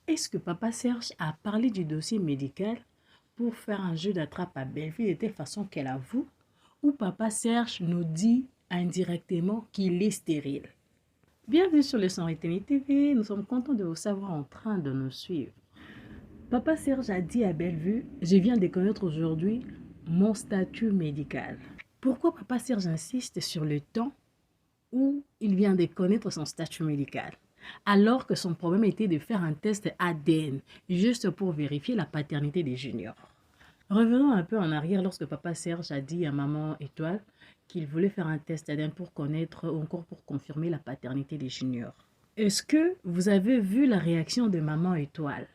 Est-ce que Papa Serge a parlé du dossier médical pour faire un jeu d'attrape à Belleville de telle façon qu'elle avoue, ou Papa Serge nous dit indirectement qu'il est stérile? Bienvenue sur le Soritini TV, nous sommes contents de vous savoir en train de nous suivre. Papa Serge a dit à Bellevue, je viens de connaître aujourd'hui mon statut médical. Pourquoi Papa Serge insiste sur le temps où il vient de connaître son statut médical, alors que son problème était de faire un test ADN, juste pour vérifier la paternité des juniors? Revenons un peu en arrière lorsque Papa Serge a dit à Maman Étoile qu'il voulait faire un test ADN pour connaître ou encore pour confirmer la paternité des juniors. Est-ce que vous avez vu la réaction de Maman Étoile?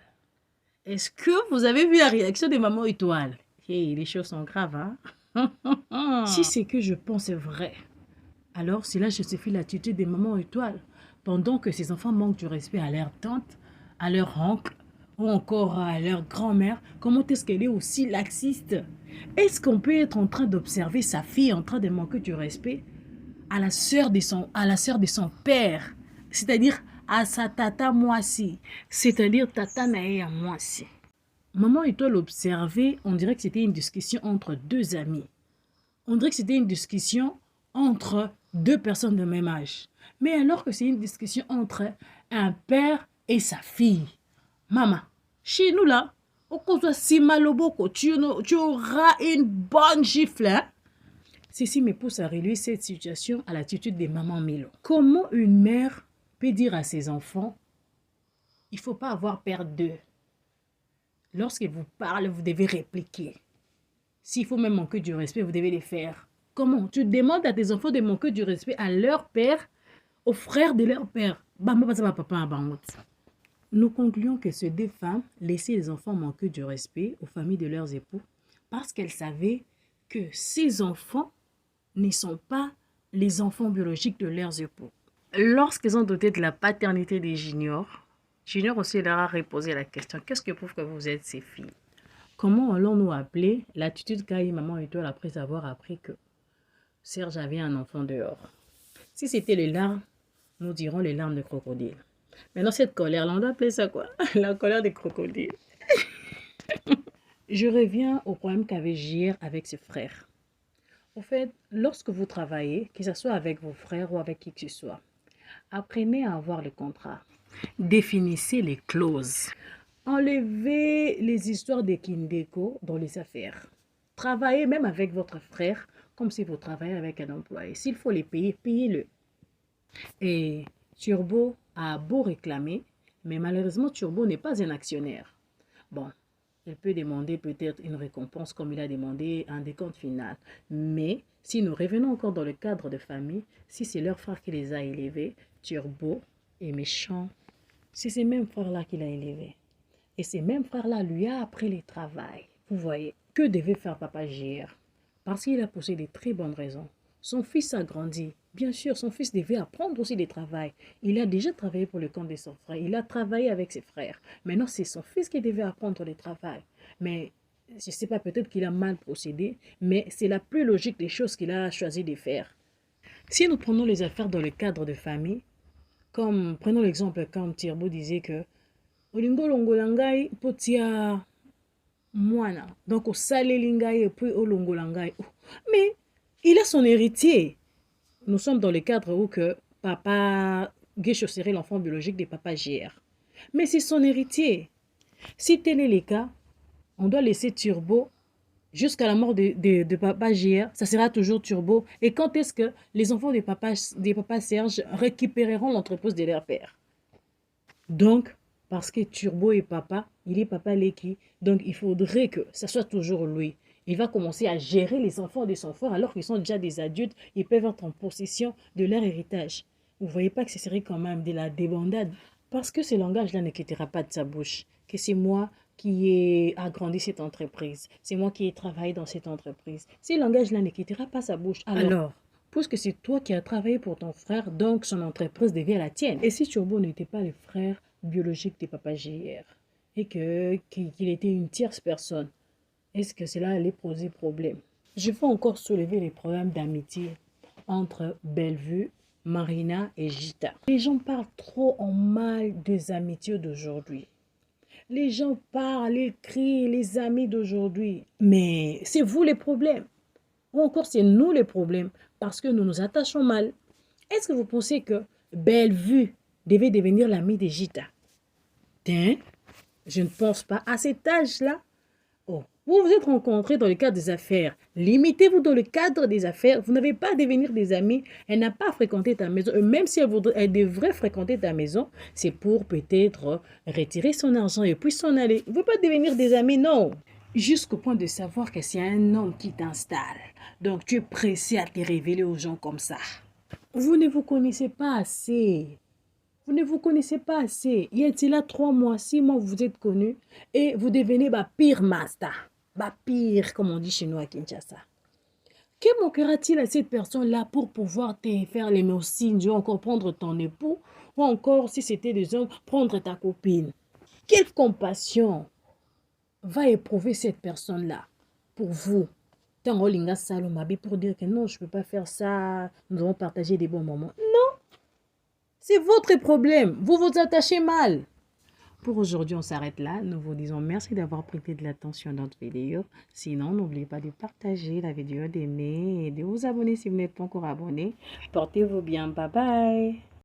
Est-ce que vous avez vu la réaction de Maman Étoile? Hey, les choses sont graves, hein? Si c'est que je pense est vrai, alors cela justifie l'attitude des mamans étoiles, pendant que ces enfants manquent du respect à leur tante, à leur oncle, ou encore à leur grand-mère. Comment est-ce qu'elle est aussi laxiste? Est-ce qu'on peut être en train d'observer sa fille en train de manquer du respect à la sœur de son père, c'est-à-dire à sa tata Moissi, c'est-à-dire tata Naïa Moissi? Maman étoile observait, on dirait que c'était une discussion entre deux amis. On dirait que c'était une discussion entre deux personnes de même âge. Mais alors que c'est une discussion entre un père et sa fille. Maman, chez nous là, si maloboko, tu auras une bonne gifle. Hein? Ceci me pousse à relier cette situation à l'attitude des mamans Milo. Comment une mère peut dire à ses enfants, il ne faut pas avoir peur d'eux. Lorsqu'ils vous parlent, vous devez répliquer. S'il faut même manquer du respect, vous devez les faire. Comment? Tu demandes à tes enfants de manquer du respect à leur père, aux frères de leur père. Nous concluons que ces deux femmes laissaient les enfants manquer du respect aux familles de leurs époux parce qu'elles savaient que ces enfants ne sont pas les enfants biologiques de leurs époux. Lorsqu'ils ont douté de la paternité des juniors, Junior aussi leur a reposé la question, qu'est-ce que prouve que vous êtes ces filles? Comment allons-nous appeler l'attitude qu'a eu Maman Étoile après avoir appris que Serge avait un enfant dehors? Si c'était les larmes, nous dirons les larmes de crocodile. Maintenant, cette colère-là, on doit appeler ça quoi? La colère des crocodiles. Je reviens au problème qu'avait JR avec ses frères. Au fait, lorsque vous travaillez, que ce soit avec vos frères ou avec qui que ce soit, apprenez à avoir le contrat. Définissez les clauses. Enlevez les histoires de Kindeko dans les affaires. Travaillez même avec votre frère comme si vous travaillez avec un employé. S'il faut les payer, payez-le. Et Turbo a beau réclamer, mais malheureusement Turbo n'est pas un actionnaire. Bon, il peut demander peut-être une récompense comme il a demandé un décompte final. Mais si nous revenons encore dans le cadre de famille, si c'est leur frère qui les a élevés, Turbo est méchant. C'est ces mêmes frères-là qu'il a élevés. Et ces mêmes frères-là lui a appris le travail. Vous voyez, que devait faire Papa JR? Parce qu'il a posé de très bonnes raisons. Son fils a grandi. Bien sûr, son fils devait apprendre aussi le travail. Il a déjà travaillé pour le compte de son frère. Il a travaillé avec ses frères. Maintenant, c'est son fils qui devait apprendre le travail. Mais je ne sais pas, peut-être qu'il a mal procédé, mais c'est la plus logique des choses qu'il a choisi de faire. Si nous prenons les affaires dans le cadre de famille, comme prenons l'exemple quand Thierbo disait que Olingo longolangai potia moana. Donc au salelingai et puis au longolangai. Mais il a son héritier. Nous sommes dans le cadre où que papa Guécho serait l'enfant biologique de papa JR. Mais c'est son héritier. Si tel est le cas, on doit laisser Turbo jusqu'à la mort de papa JR. Ça sera toujours Turbo. Et quand est-ce que les enfants de papa Serge récupéreront l'entreprise de leur père? Donc, parce que Turbo est papa, il est papa Leki, donc il faudrait que ça soit toujours lui. Il va commencer à gérer les enfants de son frère alors qu'ils sont déjà des adultes, ils peuvent être en possession de leur héritage. Vous ne voyez pas que ce serait quand même de la débandade? Parce que ce langage-là ne quittera pas de sa bouche, que c'est moi qui ai agrandi cette entreprise, c'est moi qui ai travaillé dans cette entreprise. Ce langage-là ne quittera pas sa bouche. Alors, puisque c'est toi qui as travaillé pour ton frère, donc son entreprise devient la tienne. Et si Turbo n'était pas le frère biologique de papa JR et qu'il était une tierce personne, est-ce que cela allait poser problème? Je veux encore soulever les problèmes d'amitié entre Bellevue, Marina et Gita. Les gens parlent trop en mal des amitiés d'aujourd'hui. Les gens parlent, ils crient, les amis d'aujourd'hui. Mais c'est vous les problèmes. Ou encore c'est nous les problèmes parce que nous nous attachons mal. Est-ce que vous pensez que Bellevue devait devenir l'ami de Gita? Tiens, je ne pense pas à cet âge-là. Oh, vous vous êtes rencontrés dans le cadre des affaires. Limitez-vous dans le cadre des affaires. Vous n'avez pas à devenir des amis. Elle n'a pas fréquenté ta maison. Même si elle devrait fréquenter ta maison, c'est pour peut-être retirer son argent et puis s'en aller. Vous ne pouvez pas devenir des amis, non. Jusqu'au point de savoir que c'est un homme qui t'installe. Donc tu es pressé à te révéler aux gens comme ça. Vous ne vous connaissez pas assez. Vous ne vous connaissez pas assez. Il y a là 3 mois, 6 mois, vous vous êtes connus et vous devenez pire master. Pire, comme on dit chez nous à Kinshasa. Que manquera-t-il à cette personne-là pour pouvoir te faire les signes, ou encore prendre ton époux, ou encore, si c'était des hommes, prendre ta copine? Quelle compassion va éprouver cette personne-là pour vous? Tant Olinga Salomabi pour dire que non, je ne peux pas faire ça, nous allons partager des bons moments. Non, c'est votre problème. Vous vous attachez mal. Pour aujourd'hui, on s'arrête là. Nous vous disons merci d'avoir prêté de l'attention dans notre vidéo. Sinon, n'oubliez pas de partager la vidéo, d'aimer et de vous abonner si vous n'êtes pas encore abonné. Portez-vous bien. Bye bye.